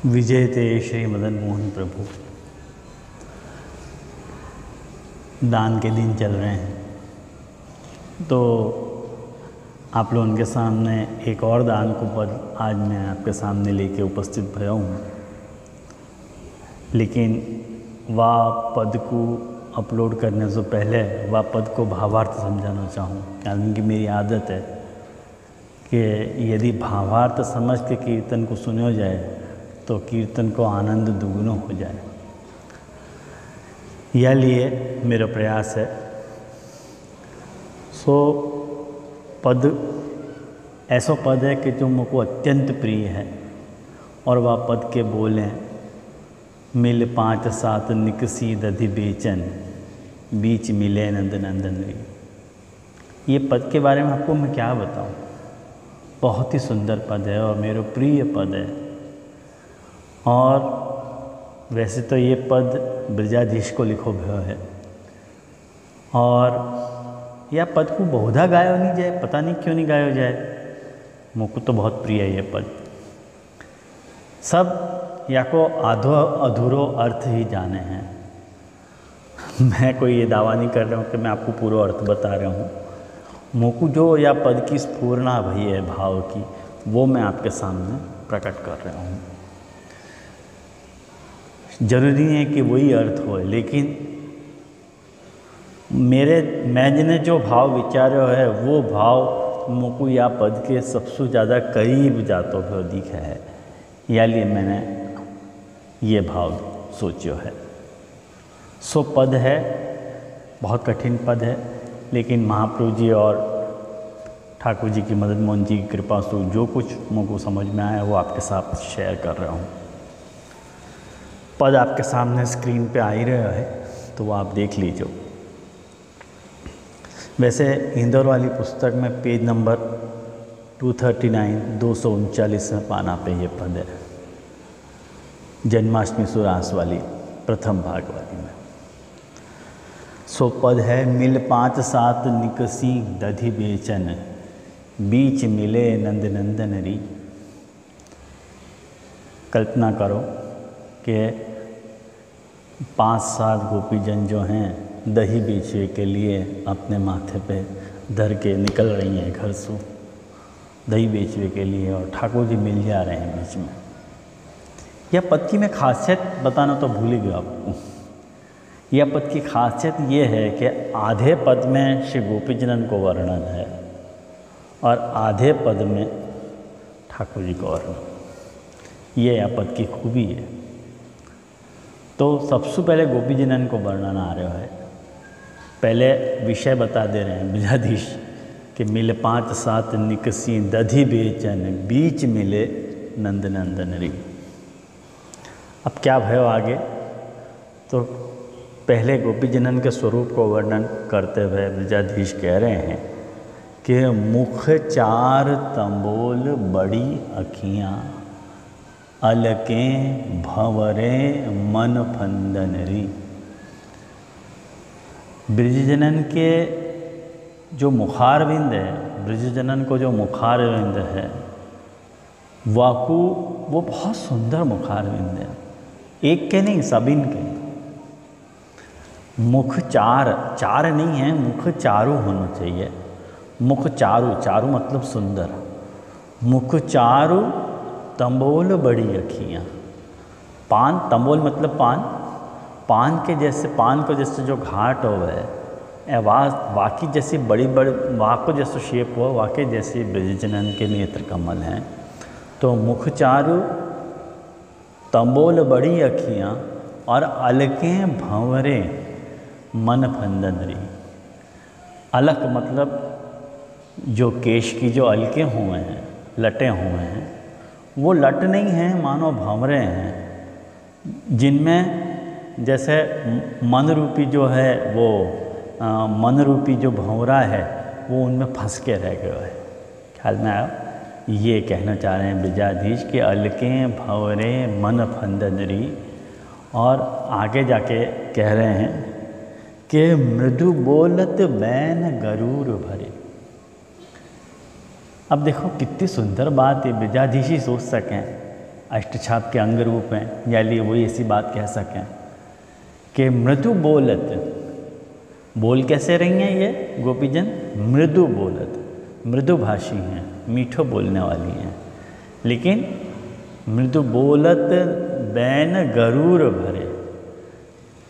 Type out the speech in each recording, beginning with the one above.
विजयते श्री मदन मोहन प्रभु। दान के दिन चल रहे हैं, तो आप लोगों के सामने एक और दान को पद आज मैं आपके सामने लेके उपस्थित भया हूँ। लेकिन वह पद को अपलोड करने से पहले वह पद को भावार्थ समझाना चाहूँ, क्योंकि मेरी आदत है कि यदि भावार्थ समझ के कीर्तन को सुना जाए तो कीर्तन को आनंद दुगुना हो जाए। यह लिए मेरा प्रयास है। पद ऐसा पद है कि जो मुझको अत्यंत प्रिय है, और वह पद के बोलें मिल पाँच सात निकसी दधि बेचन बीच मिले नंद नंदन रे। ये पद के बारे में आपको मैं क्या बताऊं, बहुत ही सुंदर पद है और मेरा प्रिय पद है। और वैसे तो ये पद ब्रजाधीश को लिखो भयो है, और यह पद को बहुधा गायो नहीं जाए, पता नहीं क्यों नहीं गायो जाए। मुझको तो बहुत प्रिय है ये पद। सब या को आधो अधूरो अर्थ ही जाने हैं। मैं कोई ये दावा नहीं कर रहा हूँ कि मैं आपको पूरा अर्थ बता रहा हूँ। मुझको जो या पद की स्फूर्णा भई है भाव की, वो मैं आपके सामने प्रकट कर रहा हूँ। जरूरी है कि वही अर्थ हो, लेकिन मैंने जो भाव विचारो है वो भाव मुझको या पद के सबसे ज़्यादा करीब जातो हुए दिखा है, या लिए मैंने ये भाव सोचो है। पद है, बहुत कठिन पद है, लेकिन महाप्रभु जी और ठाकुर जी की मदन मोहन जी की कृपा से जो कुछ मुझको समझ में आया वो आपके साथ शेयर कर रहा हूँ। पद आपके सामने स्क्रीन पे आ ही रहा है, तो वो आप देख लीजिए। वैसे इंदौर वाली पुस्तक में पेज नंबर 239 239 पाना पे ये पद है, जन्माष्टमी सुरास वाली प्रथम भाग वाली में। पद है मिल पाँच सात निकसी दधि बेचन बीच मिले नंद नंदन री। कल्पना करो कि 5-7 गोपीजन जो हैं दही बेचने के लिए अपने माथे पे धर के निकल रही हैं घर से दही बेचने के लिए, और ठाकुर जी मिल जा रहे हैं बीच में। यह पद की मैं खासियत बताना तो भूल ही गया आपको। यह पद की खासियत ये है कि आधे पद में श्री गोपीजनन को वर्णन है और आधे पद में ठाकुर जी को वर्णन। ये यह पद की खूबी है। तो सबसे पहले गोपीजनन को वर्णन आ रहा है। पहले विषय बता दे रहे हैं ब्रजाधीश कि मिल पाँच सात निकसी दधि बेचन बीच मिले नंद नंदन री। अब क्या भयो आगे, तो पहले गोपीजनन के स्वरूप को वर्णन करते हुए ब्रजाधीश कह रहे हैं कि मुख चार तंबोल बड़ी अखियाँ अलकें भंवरे मन फंदन री। ब्रजजनन के जो मुखारविंद है, ब्रजजनन को जो मुखारविंद है वाकु वो बहुत सुंदर मुखारविंद है। एक के नहीं, सबिन के। मुख चार नहीं है, मुख चारू होना चाहिए। मुख चारू, चारू मतलब सुंदर। मुख चारू तंबोल बड़ी अखियाँ। पान, तंबोल मतलब पान, पान के जैसे, पान को जैसे जो घाट हो है वाकी जैसी बड़ी बड़ी वाको जैसे शेप हो, वाके जैसे ब्रजजनन के नेत्र कमल हैं। तो मुख चारू तंबोल बड़ी अखियाँ और अलकें भंवरे मन फंदन री। अलक मतलब जो केश की जो अलके हुए हैं, लटे हुए हैं, वो लट नहीं हैं, मानो भंवरे हैं, जिनमें जैसे मन रूपी जो है वो मन रूपी जो भंवरा है वो उनमें फंस के रह गया है। ख्याल में आया? ये कहना चाह रहे हैं ब्रजाधीश के अलकें भंवरे मन फंदन री। और आगे जाके कह रहे हैं कि मृदु बोलत बैन गरूर भरे। अब देखो कितनी सुंदर बात है, ब्रजाधीश ही सोच सकें अष्टछाप के अंग रूप हैं, या लिए वही ऐसी बात कह सकें कि मृदु बोलत, बोल कैसे रही हैं ये गोपीजन? मृदु बोलत, मृदु भाषी हैं, मीठो बोलने वाली हैं। लेकिन मृदु बोलत बैन गरूर भरे,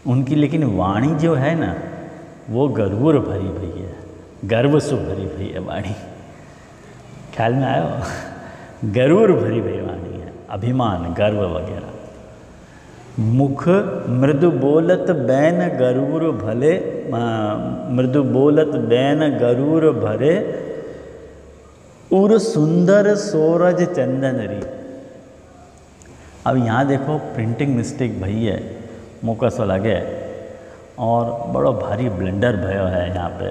उनकी लेकिन वाणी जो है ना वो गरूर भरी भई है, गर्व से भरी भई है वाणी। ख्याल में आयो? गरूर भरी भई वाणी है, अभिमान, गर्व वगैरह। मुख मृदु बोलत बैन गरूर भले, मृदु बोलत बैन गरूर भरे, उर सुंदर सोरज चंदनरी। अब यहाँ देखो प्रिंटिंग मिस्टेक भई है, मौका सो लगे, और बड़ो भारी ब्लेंडर भयो है यहाँ पे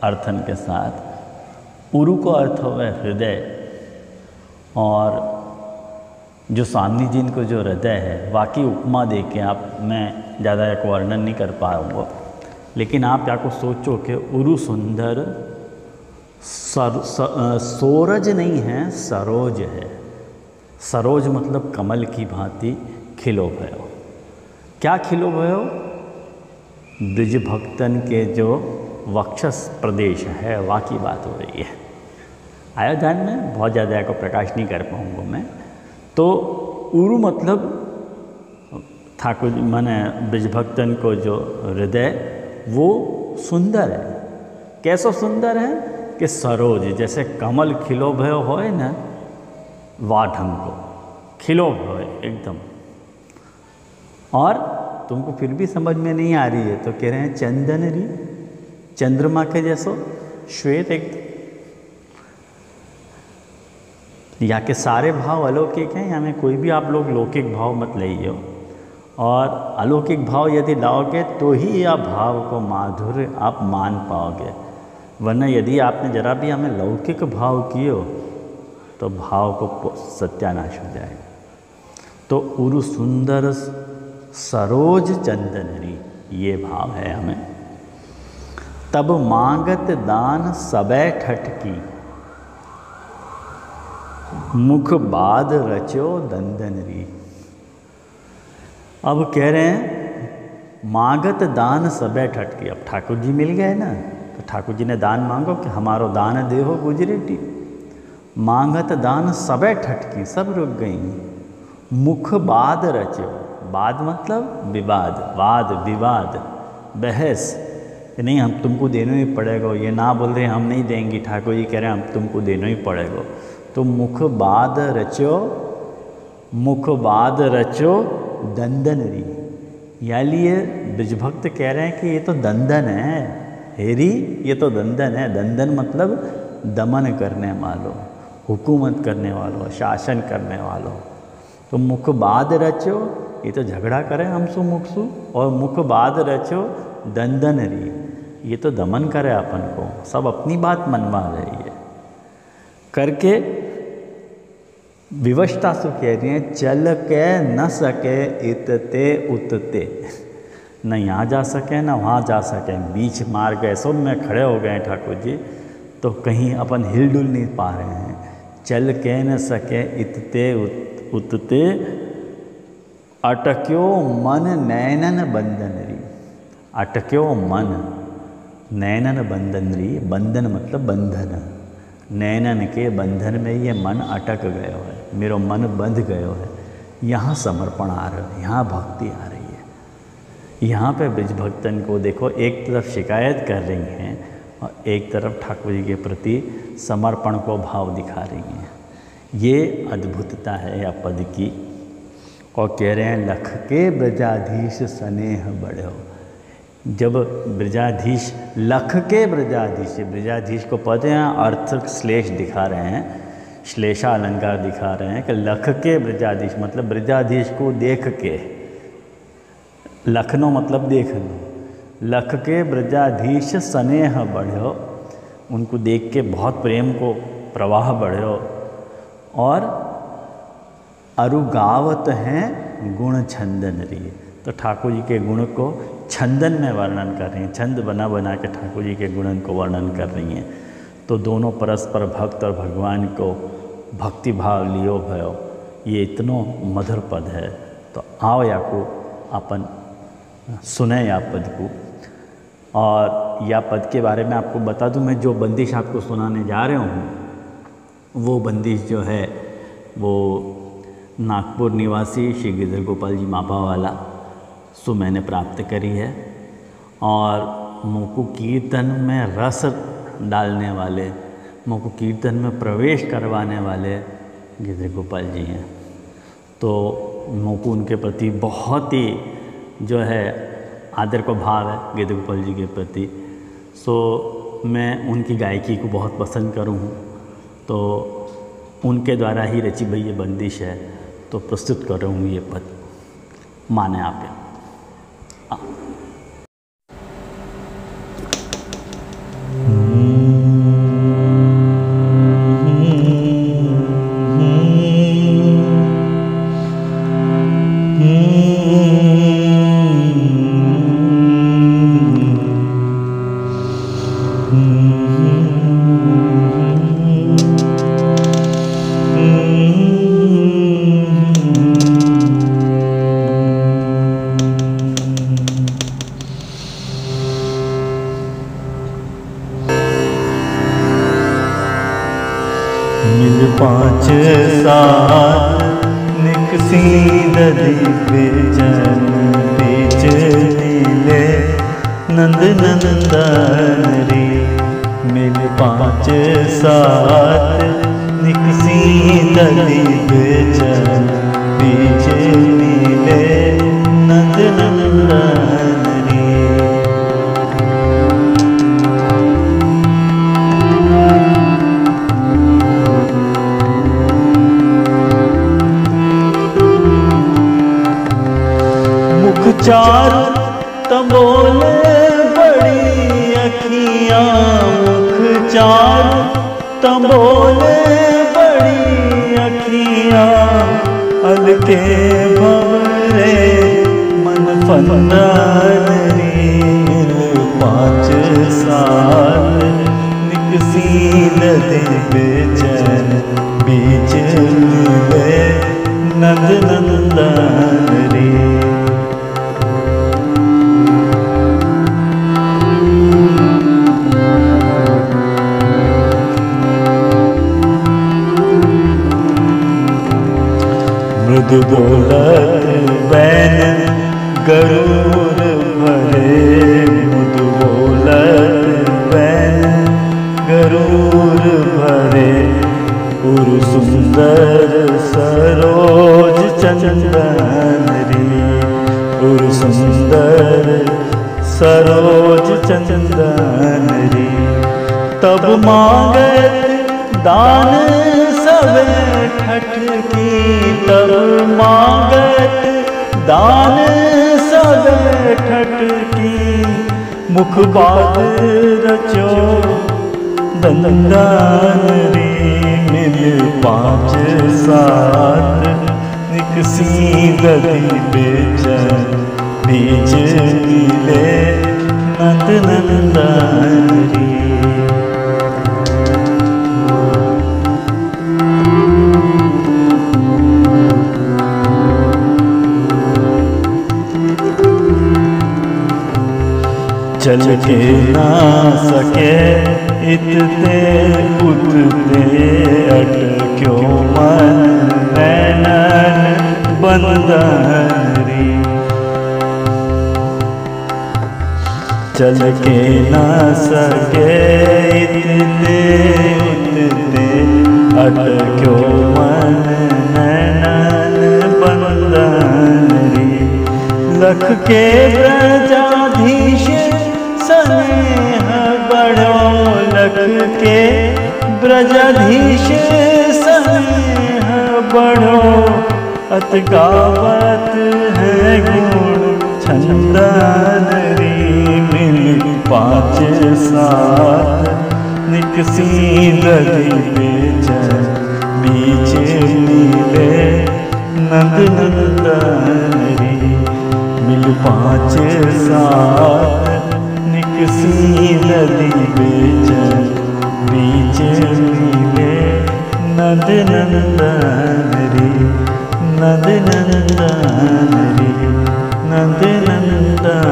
अर्थन के साथ। उरु को अर्थ हो है हृदय, और जो स्वामी जी को जो हृदय है, वाकई उपमा दे के आप, मैं ज़्यादा एक वर्णन नहीं कर पाऊँगा, लेकिन आप यहाँ को सोचो कि उरु सुंदर, सोरज नहीं है, सरोज है। सरोज मतलब कमल की भांति खिलो भयो। क्या खिलो भयो? ब्रिज भक्तन के जो वक्षस प्रदेश है वहाँ की बात हो रही है। आया ध्यान में? बहुत ज़्यादा को प्रकाश नहीं कर पाऊँगा मैं। तो उरु मतलब ठाकुर माने ब्रिज भक्तन को जो हृदय वो सुंदर है। कैसो सुंदर है कि सरोज, जैसे कमल खिलो भयो होए ना, वा ढंग को खिलो भयो एकदम। और तुमको फिर भी समझ में नहीं आ रही है तो कह रहे हैं चंदनरी, चंद्रमा के जैसो श्वेत एकदम। या के सारे भाव अलौकिक हैं, या में कोई भी आप लोग लौकिक भाव मत लीजिए, और अलौकिक भाव यदि लाओगे तो ही यह भाव को माधुर्य आप मान पाओगे, वरना यदि आपने जरा भी हमें लौकिक भाव किए तो भाव को सत्यानाश हो जाएगा। तो उरु सुंदर सरोज चंदनरी, ये भाव है हमें। तब मांगत दान सबे ठटकी, मुख बाद रचो दंदनरी। अब कह रहे हैं मांगत दान सबे ठटकी। अब ठाकुर जी मिल गए ना, तो ठाकुर जी ने दान मांगो कि हमारो दान देहो गुजरेटी। मांगत दान सबे ठटकी, सब रुक गई। मुख बाद रचो, बाद मतलब विवाद, वाद विवाद, बहस, कि नहीं हम तुमको देना ही पड़ेगा। ये ना बोल रहे हम नहीं देंगे, ठाकुर जी कह रहे हैं हम तुमको देना ही पड़ेगा। तो मुख बाद रचो, मुख बाद रचो दंदनरी। या लिए ब्रिजभक्त कह रहे हैं कि ये तो दंदन है, हेरी ये तो दंदन है। दंदन मतलब दमन करने वालों, हुकूमत करने वालों, शासन करने वालों। तो मुख बाद रचो, ये तो झगड़ा करे हमसु मुखसु, और मुख बाद रचो दंदनरी, ये तो दमन करे अपन को, सब अपनी बात मनवा रही है करके। विवशता से कह रही हैं चल के न सके इतते उतते, न यहाँ जा सके न वहाँ जा सके, बीच मार्ग ऐसो में खड़े हो गए ठाकुर जी, तो कहीं अपन हिलडुल नहीं पा रहे हैं। चल के न सके इतते उतते, अटक्यो मन नैनन बंदनरी। अटक्यो मन नैनन बंदनरी, बंधन मतलब बंधन, नैनन के बंधन में ये मन अटक गयो है, मेरो मन बंध गयो है। यहाँ समर्पण आ रहा है, यहाँ भक्ति आ रही है। यहाँ पे ब्रिज भक्तन को देखो, एक तरफ शिकायत कर रही हैं और एक तरफ ठाकुर जी के प्रति समर्पण को भाव दिखा रही हैं। ये अद्भुतता है या पद की। और कह रहे हैं लख के ब्रजाधीश स्नेह बढ़ो। जब ब्रजाधीश, लख के ब्रजाधीश, ब्रजाधीश को पद हैं अर्थ श्लेष दिखा रहे हैं, श्लेषा अलंकार दिखा रहे हैं कि लख के ब्रजाधीश मतलब ब्रजाधीश को देख के, लखनऊ मतलब देखना, लख के ब्रजाधीश स्नेह बढ़ो, उनको देख के बहुत प्रेम को प्रवाह बढ़ो। और अरुगावत हैं गुण छंदन रही, तो ठाकुर जी के गुण को छंदन में वर्णन कर रही हैं, छंद बना बना के ठाकुर जी के गुणन को वर्णन कर रही हैं। तो दोनों परस्पर भक्त और भगवान को भक्ति भाव लियो भयो, ये इतनो मधुर पद है। तो आओ याको अपन सुने या पद को। और या पद के बारे में आपको बता दूं, मैं जो बंदिश आपको सुनाने जा रहा हूँ वो बंदिश जो है वो नागपुर निवासी श्री गिरधर गोपाल जी मापा वाला सो मैंने प्राप्त करी है। और मुझको कीर्तन में रस डालने वाले, मुझको कीर्तन में प्रवेश करवाने वाले गिरधर गोपाल जी हैं। तो मुझको उनके प्रति बहुत ही जो है आदर का भाव है गिरधर गोपाल जी के प्रति। सो मैं उनकी गायकी को बहुत पसंद करूँ हूँ, तो उनके द्वारा ही रची भई ये बंदिश है, तो प्रस्तुत कर रहा हूँ ये पद, माने आप। मिल पाँच सात निकसी दधी बेचन बीच नीले नंद नंदन रे। मिल पाँच सात निकसी दधी बेचन बीच नीले नंद नंदन रे। चार तंबोले बड़ी अखियाँ, मुख चार तंबोले बड़ी अखियाँ, अलके भवरे मन फंदन रे। पाँच साल निकसी दे बेचैन बीच मिले नंद नंदन रे। मृदु बोलत बैन गरुड़ भरे, मृदु बोलत बैन गरुड़ भरे। उरु सुंदर सरोज चंदन रे, उरु सुंदर सरोज चंदन रे। तब मांगत दान सबे ठठ की, तब मांगत दान सबे ठठ की। मुख बाद रचो दंदन रे। मिल पाँच सात निकसी दधी बेचन बीच मिले नंद नंदन रे। चल के ना सके इतने उतने, अटक्यो मन नैनन बंदन रे। चल के ना सके इतने उतने, अटक्यो मन नैनन बंदन रे। लख के ब्रजाधीश स्नेह बढ़ो, लख के ब्रजाधीश स्नेह बढ़ो। अत गावत है गुण छंदन रे। मिल पाँच सात निकसी दधी बेचन बीच मिले नंद नंदन रे। मिल पाँच सात निकसी दधी बेचन बीच मिले नंद नंदन रे। नंद नंदन रे नंद नंदन